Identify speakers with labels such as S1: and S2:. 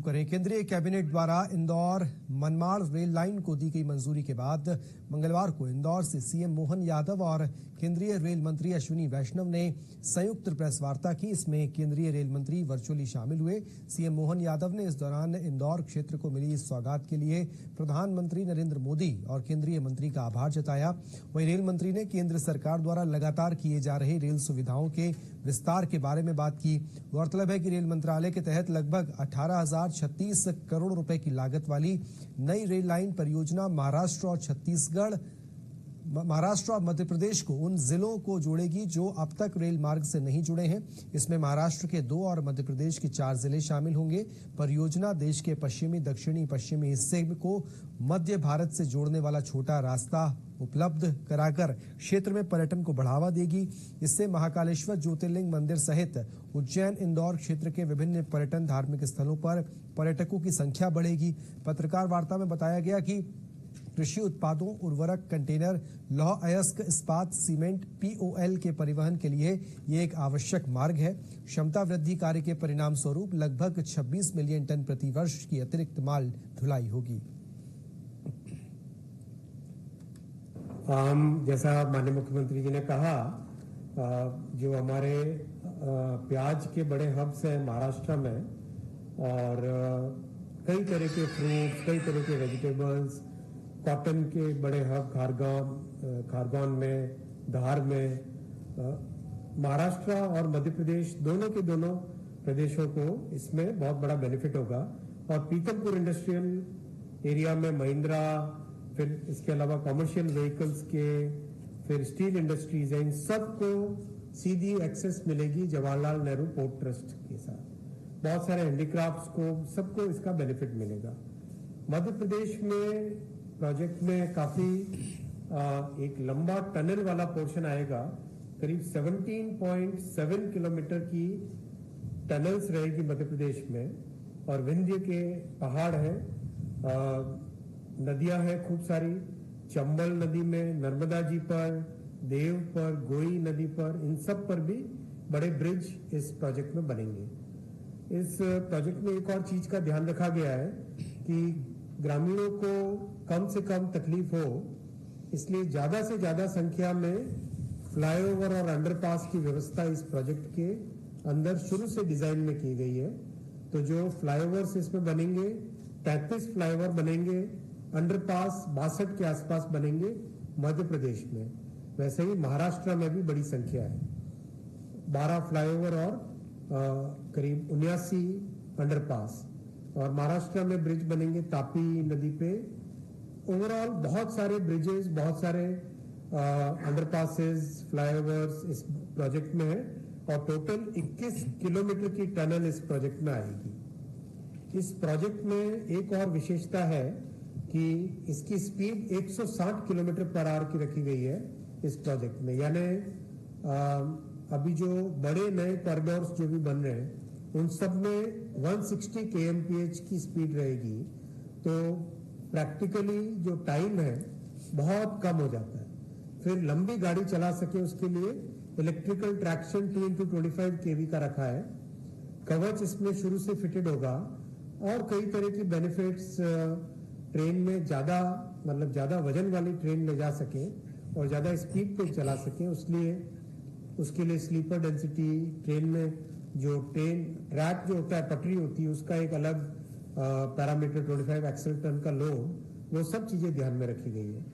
S1: करें। केंद्रीय कैबिनेट द्वारा इंदौर मनमाड़ रेल लाइन को दी गई मंजूरी के बाद मंगलवार को इंदौर से सीएम मोहन यादव और केंद्रीय रेल मंत्री अश्विनी वैष्णव ने संयुक्त प्रेस वार्ता की। इसमें केंद्रीय रेल मंत्री वर्चुअली शामिल हुए। सीएम मोहन यादव ने इस दौरान इंदौर क्षेत्र को मिली इस सौगात के लिए प्रधानमंत्री नरेंद्र मोदी और केंद्रीय मंत्री का आभार जताया। वहीं रेल मंत्री ने केंद्र सरकार द्वारा लगातार किए जा रहे रेल सुविधाओं के विस्तार के बारे में बात की। गौरतलब है कि रेल मंत्रालय के तहत लगभग 18,036 करोड़ रुपए की लागत वाली नई रेल लाइन परियोजना महाराष्ट्र और मध्य प्रदेश को उन जिलों को जोड़ेगी जो अब तक रेल मार्ग से नहीं जुड़े हैं। इसमें महाराष्ट्र के 2 और मध्य प्रदेश के 4 जिले शामिल होंगे। परियोजना देश के पश्चिमी दक्षिणी पश्चिमी हिस्से को मध्य भारत से जोड़ने वाला छोटा रास्ता उपलब्ध कराकर क्षेत्र में पर्यटन को बढ़ावा देगी। इससे महाकालेश्वर ज्योतिर्लिंग मंदिर सहित उज्जैन इंदौर क्षेत्र के विभिन्न पर्यटन धार्मिक स्थलों पर पर्यटकों की संख्या बढ़ेगी। पत्रकार वार्ता में बताया गया कि कृषि उत्पादों, उर्वरक, कंटेनर, लौह अयस्क, इस्पात, सीमेंट, पीओएल के परिवहन के लिए ये एक आवश्यक मार्ग है। क्षमता वृद्धि कार्य के परिणाम स्वरूप लगभग 26 मिलियन टन प्रति वर्ष की अतिरिक्त माल ढुलाई होगी।
S2: जैसा माननीय मुख्यमंत्री जी ने कहा, जो हमारे प्याज के बड़े हब्स हैं महाराष्ट्र में और कई तरह के फ्रूट्स, कई तरह के वेजिटेबल्स, कॉटन के बड़े हब खारगोन में, धार में, महाराष्ट्र और मध्य प्रदेश दोनों के दोनों प्रदेशों को इसमें बहुत बड़ा बेनिफिट होगा। और पीतमपुर इंडस्ट्रियल एरिया में महिंद्रा, फिर इसके अलावा कॉमर्शियल व्हीकल्स के, फिर स्टील इंडस्ट्रीज है, इन सबको सीधी एक्सेस मिलेगी जवाहरलाल नेहरू पोर्ट ट्रस्ट के साथ। बहुत सारे हैंडीक्राफ्ट्स को, सबको इसका बेनिफिट मिलेगा। मध्य प्रदेश में प्रोजेक्ट में काफी एक लंबा टनल वाला पोर्शन आएगा। करीब 17.7 किलोमीटर की टनल्स रहेगी मध्य प्रदेश में। और विंध्य के पहाड़ है, नदियां हैं खूब सारी, चंबल नदी में, नर्मदा जी पर, देव पर, गोई नदी पर, इन सब पर भी बड़े ब्रिज इस प्रोजेक्ट में बनेंगे। इस प्रोजेक्ट में एक और चीज का ध्यान रखा गया है कि ग्रामीणों को कम से कम तकलीफ हो, इसलिए ज्यादा से ज्यादा संख्या में फ्लाईओवर और अंडरपास की व्यवस्था इस प्रोजेक्ट के अंदर शुरू से डिजाइन में की गई है। तो जो फ्लाईओवर्स इसमें बनेंगे, 33 फ्लाईओवर बनेंगे, अंडरपास 62 के आसपास बनेंगे मध्य प्रदेश में। वैसे ही महाराष्ट्र में भी बड़ी संख्या है, 12 फ्लाईओवर और करीब 79 अंडरपास। और महाराष्ट्र में ब्रिज बनेंगे तापी नदी पे। ओवरऑल बहुत सारे ब्रिजेस, बहुत सारे अंडरपासेस, फ्लाईओवर्स इस प्रोजेक्ट में है और टोटल 21 किलोमीटर की टनल इस प्रोजेक्ट में आएगी। इस प्रोजेक्ट में एक और विशेषता है कि इसकी स्पीड 160 किलोमीटर पर आवर की रखी गई है इस प्रोजेक्ट में। यानी अभी जो बड़े नए कॉरिडोर्स जो भी बन रहे हैं उन सब में 160 kmph की स्पीड रहेगी। तो प्रैक्टिकली जो टाइम है बहुत कम हो जाता है। फिर लंबी गाड़ी चला सके उसके लिए इलेक्ट्रिकल ट्रैक्शन 2x25 kV का रखा है। कवच इसमें शुरू से फिटेड होगा और कई तरह की बेनिफिट्स, ट्रेन में ज्यादा ज्यादा वजन वाली ट्रेन ले जा सके और ज्यादा स्पीड पे चला सके, उसके लिए स्लीपर डेंसिटी, ट्रेन में जो ट्रैक जो होता है, पटरी होती है, उसका एक अलग पैरामीटर, 25 एक्सल टन का लोड, वो सब चीजें ध्यान में रखी गई है।